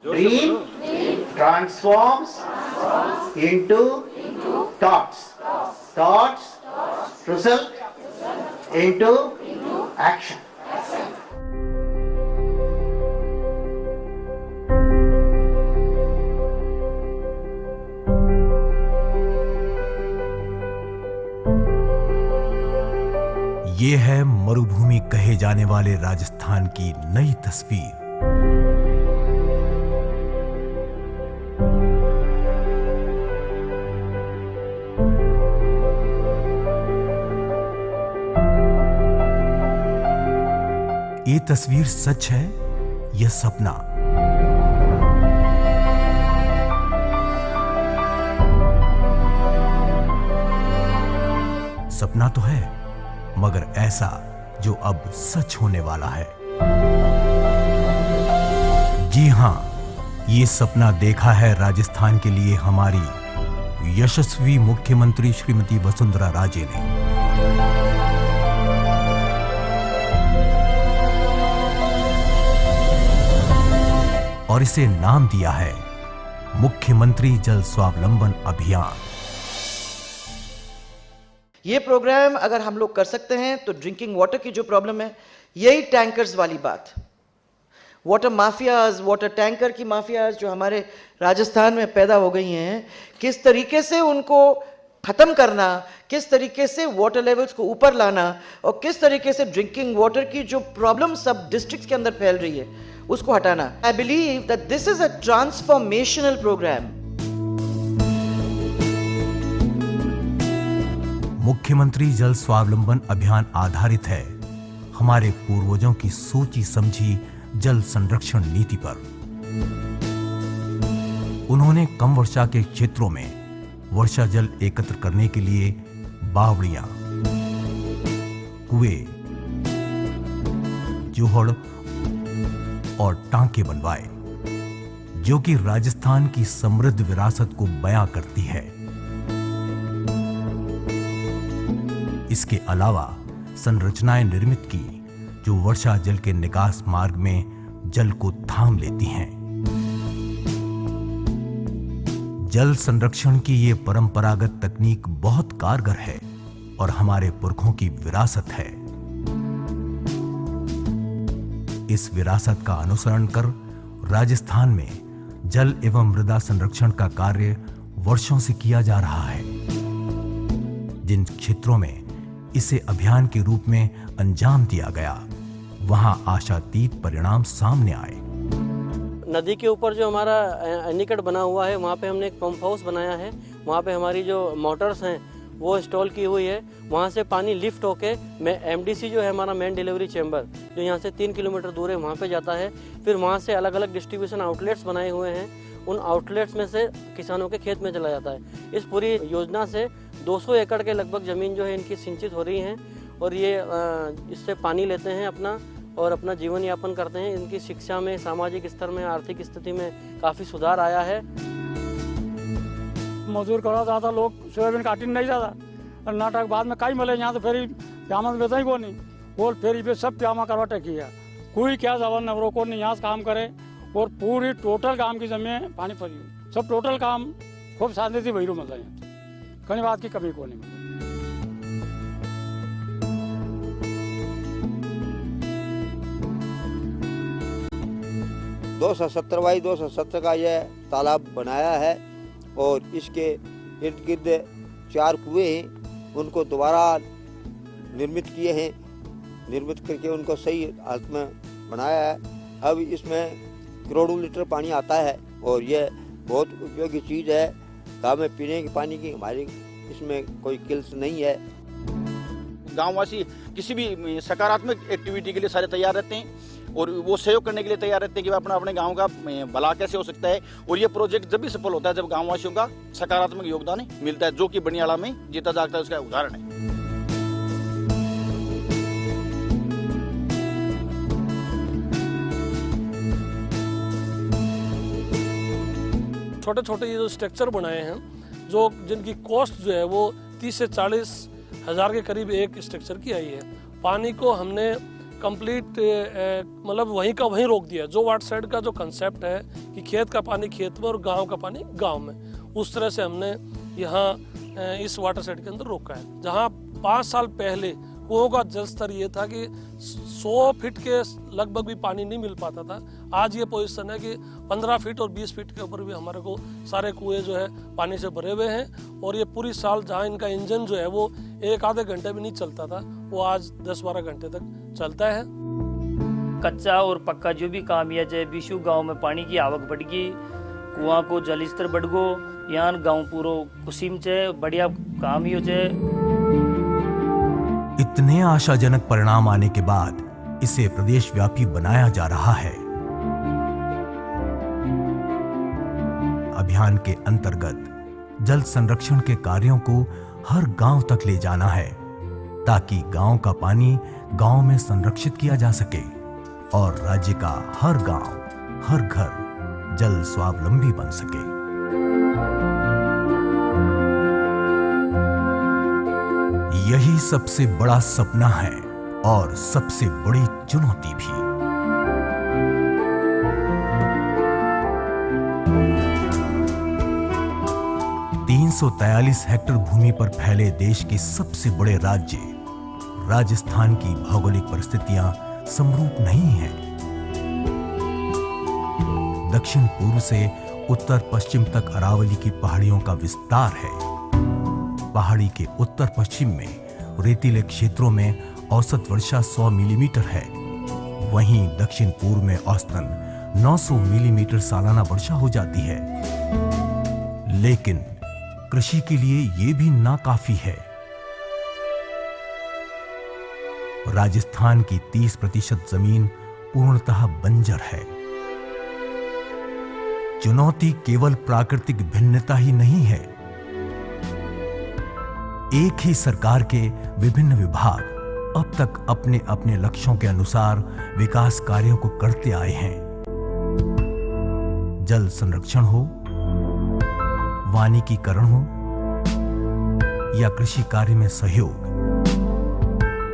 Dream transforms into thoughts. Thoughts result into action. ये है मरुभूमि कहे जाने वाले राजस्थान की नई तस्वीर। ये तस्वीर सच है या सपना? सपना तो है, मगर ऐसा जो अब सच होने वाला है। जी हां, ये सपना देखा है राजस्थान के लिए हमारी यशस्वी मुख्यमंत्री श्रीमती वसुंधरा राजे ने। और इसे नाम दिया है मुख्यमंत्री जल स्वावलंबन अभियान। ये प्रोग्राम अगर हम लोग कर सकते हैं तो ड्रिंकिंग वाटर की जो प्रॉब्लम है, यही टैंकर्स वाली बात, वाटर माफियाज, वाटर टैंकर की माफियाज जो हमारे राजस्थान में पैदा हो गई हैं, किस तरीके से उनको ख़त्म करना, किस तरीके से वाटर लेवल्स को ऊपर लाना और किस तरीके से ड्रिंकिंग वाटर की जो प्रॉब्लम सब डिस्ट्रिक्ट्स के अंदर फैल रही है उसको हटाना। I believe that this is a transformational programme. मुख्यमंत्री जल स्वावलंबन अभियान आधारित है हमारे पूर्वजों की सोची समझी जल संरक्षण नीति पर। उन्होंने कम वर्षा के क्षेत्रों में वर्षा जल एकत्र करने के लिए बावड़ियां, कुएं, जोहड़ और टांके बनवाए, जो कि राजस्थान की समृद्ध विरासत को बयां करती है। इसके अलावा संरचनाएं निर्मित की जो वर्षा जल के निकास मार्ग में जल को थाम लेती हैं। जल संरक्षण की ये परंपरागत तकनीक बहुत कारगर है और हमारे पुरखों की विरासत है। इस विरासत का अनुसरण कर राजस्थान में जल एवं मृदा संरक्षण का कार्य वर्षों से किया जा रहा है। जिन क्षेत्रों में इसे अभियान के रूप में अंजाम दिया गया, वहां आशातीत परिणाम सामने आए। नदी के ऊपर जो हमारा एनीकट बना हुआ है, वहाँ पे हमने एक पंप हाउस बनाया है। वहाँ पे हमारी जो मोटर्स हैं वो इंस्टॉल की हुई है। वहाँ से पानी लिफ्ट होके MDC जो है हमारा मेन डिलीवरी चैम्बर, जो यहाँ से 3 किलोमीटर दूर है, वहाँ पे जाता है। फिर वहाँ से अलग अलग डिस्ट्रीब्यूशन आउटलेट्स बनाए हुए हैं, उन आउटलेट्स में से किसानों के खेत में चला जाता है। इस पूरी योजना से 200 एकड़ के लगभग ज़मीन जो है इनकी सिंचित हो रही हैं और ये इससे पानी लेते हैं अपना और अपना जीवन यापन करते हैं। इनकी शिक्षा में, सामाजिक स्तर में, आर्थिक स्थिति में काफ़ी सुधार आया है। मजदूर करा जाता, लोग सोयाबीन काटी नहीं जाता, नाटक बाद में कई मिले यहाँ तो फिर प्यामा बेचा ही को नहीं बोल, फिर पे सब प्यामा करवाटे किया, कोई क्या जवान नवरों को नहीं यहाँ से काम करे और पूरी टोटल काम की जमीन पानी पड़ी, सब टोटल काम खूब शांति थी भैरू मतलब यहाँ कहीं बात की कमी को नहीं। 270 बाई 270 का यह तालाब बनाया है और इसके इर्द गिर्द 4 कुएं हैं, उनको दोबारा निर्मित किए हैं, निर्मित करके उनको सही हालत में बनाया है। अब इसमें करोड़ों लीटर पानी आता है और यह बहुत उपयोगी चीज़ है। गाँव में पीने के पानी की हमारी इसमें कोई किल्स नहीं है। गांववासी किसी भी सकारात्मक एक्टिविटी के लिए सारे तैयार रहते हैं और वो सहयोग करने के लिए तैयार रहते हैं कि अपना अपने गांव का भला कैसे हो सकता है। और ये प्रोजेक्ट जब भी सफल होता है जब गांववासियों का सकारात्मक योगदान मिलता है, जो कि बनियाला में जीता जागता है उसका उदाहरण है। छोटे छोटे ये जो स्ट्रक्चर बनाए हैं, जो जिनकी कॉस्ट जो है वो 30 से 40 हज़ार के करीब एक स्ट्रक्चर की आई है। पानी को हमने कंप्लीट मतलब वहीं का वहीं रोक दिया। जो वाटर साइड का जो कंसेप्ट है कि खेत का पानी खेत में और गांव का पानी गांव में। उस तरह से हमने यहाँ इस वाटर शेड के अंदर रोका है। जहाँ 5 साल पहले कुओं का जल स्तर ये था कि 100 फीट के लगभग भी पानी नहीं मिल पाता था, आज ये पोजीशन है कि 15 फीट और 20 फीट के ऊपर भी हमारे को सारे कुएं जो है पानी से भरे हुए हैं। और ये पूरी साल जहाँ इनका इंजन जो है वो 1-आधे घंटे भी नहीं चलता था, वो आज 10-12 घंटे तक चलता है। कच्चा और पक्का जो भी काम किया जाए, बिशु गांव में पानी की आवक बढ़ गई, कुआं को जल स्तर बढ़ गो, यहाँ गांव पूरो कुसीम चे बढ़िया काम ही हो जाए। इतने आशाजनक परिणाम आने के बाद इसे प्रदेश व्यापी बनाया जा रहा है। अभियान के अंतर्गत जल संरक्षण के कार्यों को हर गांव तक ले जाना है, ताकि गांव का पानी गांव में संरक्षित किया जा सके और राज्य का हर गांव, हर घर जल स्वावलंबी बन सके। यही सबसे बड़ा सपना है और सबसे बड़ी चुनौती भी। (343 हेक्टेयर भूमि पर फैले देश के सबसे बड़े राज्य राजस्थान की भौगोलिक परिस्थितियां समरूप नहीं हैं। दक्षिण पूर्व से उत्तर पश्चिम तक अरावली की पहाड़ियों का विस्तार है। पहाड़ी के उत्तर पश्चिम में रेतीले क्षेत्रों में औसत वर्षा 100 मिलीमीटर है, वहीं दक्षिण पूर्व में औसतन 900 मिलीमीटर सालाना वर्षा हो जाती है। लेकिन कृषि के लिए यह भी नाकाफी है। राजस्थान की 30% जमीन पूर्णतः बंजर है। चुनौती केवल प्राकृतिक भिन्नता ही नहीं है। एक ही सरकार के विभिन्न विभाग अब तक अपने अपने लक्ष्यों के अनुसार विकास कार्यों को करते आए हैं। जल संरक्षण हो, वानिकीकरण हो या कृषि कार्य में सहयोग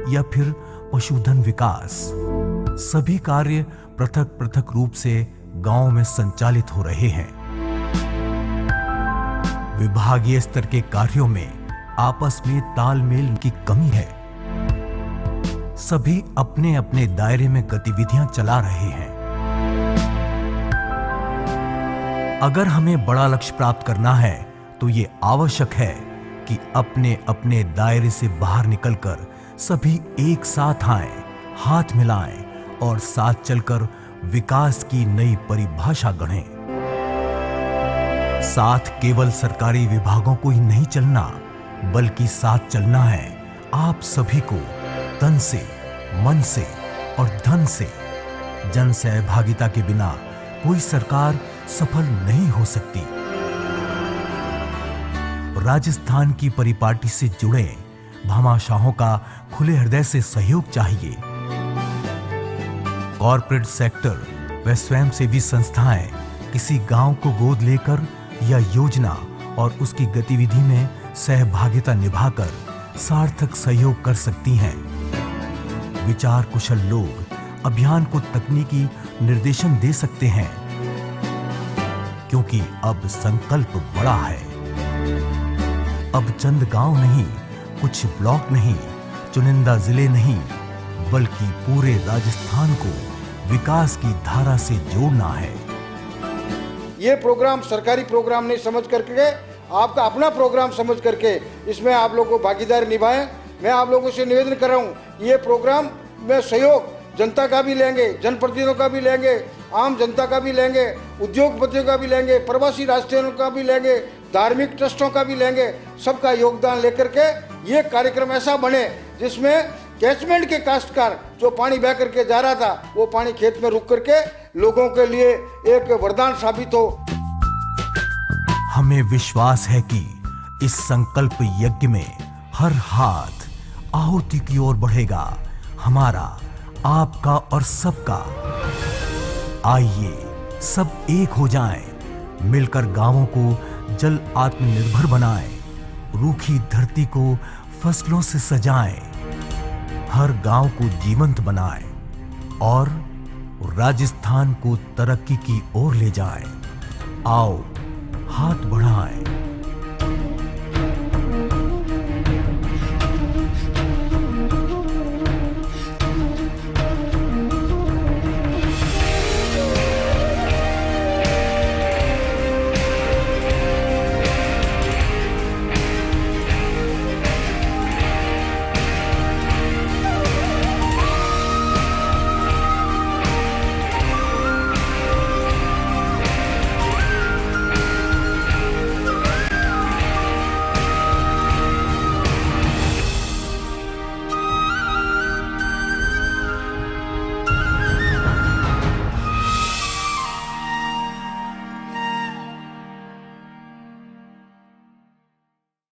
या फिर पशुधन विकास, सभी कार्य पृथक पृथक रूप से गांव में संचालित हो रहे हैं। विभागीय स्तर के कार्यों में आपस में तालमेल की कमी है। सभी अपने अपने दायरे में गतिविधियां चला रहे हैं। अगर हमें बड़ा लक्ष्य प्राप्त करना है तो ये आवश्यक है कि अपने अपने दायरे से बाहर निकलकर सभी एक साथ आएं, हाथ मिलाएं और साथ चलकर विकास की नई परिभाषा गढ़ें। साथ केवल सरकारी विभागों को ही नहीं चलना, बल्कि साथ चलना है आप सभी को तन से, मन से और धन से। जन सहभागिता के बिना कोई सरकार सफल नहीं हो सकती। राजस्थान की परिपाटी से जुड़े भामाशाहों का खुले हृदय से सहयोग चाहिए। कॉर्पोरेट सेक्टर व स्वयंसेवी संस्थाएं किसी गांव को गोद लेकर या योजना और उसकी गतिविधि में सहभागिता निभाकर सार्थक सहयोग कर सकती हैं। विचार कुशल लोग अभियान को तकनीकी निर्देशन दे सकते हैं, क्योंकि अब संकल्प बड़ा है। अब चंद गांव नहीं, कुछ ब्लॉक नहीं, चुनिंदा जिले नहीं, बल्कि पूरे राजस्थान को विकास की धारा से जोड़ना है। ये प्रोग्राम सरकारी प्रोग्राम नहीं समझ करके, आपका अपना प्रोग्राम समझ करके इसमें आप लोगों को भागीदारी निभाएं। मैं आप लोगों से निवेदन कर रहा हूँ, ये प्रोग्राम में सहयोग जनता का भी लेंगे, जनप्रतिनिधियों का भी लेंगे, आम जनता का भी लेंगे, उद्योगपतियों का भी लेंगे, प्रवासी राष्ट्रीयों का भी लेंगे, धार्मिक ट्रस्टों का भी लेंगे। सबका योगदान लेकर के ये कार्यक्रम ऐसा बने जिसमें कैचमेंट के काश्तकार जो पानी बह करके जा रहा था, वो पानी खेत में रुक करके लोगों के लिए एक वरदान साबित हो। हमें विश्वास है कि इस संकल्प यज्ञ में हर हाथ आहुति की ओर बढ़ेगा, हमारा, आपका और सबका। आइए सब एक हो जाएं, मिलकर गांवों को जल आत्मनिर्भर बनाएं, रूखी धरती को फसलों से सजाएं, हर गांव को जीवंत बनाएं और और राजस्थान को तरक्की की ओर ले जाएं। आओ हाथ बढ़ाएं।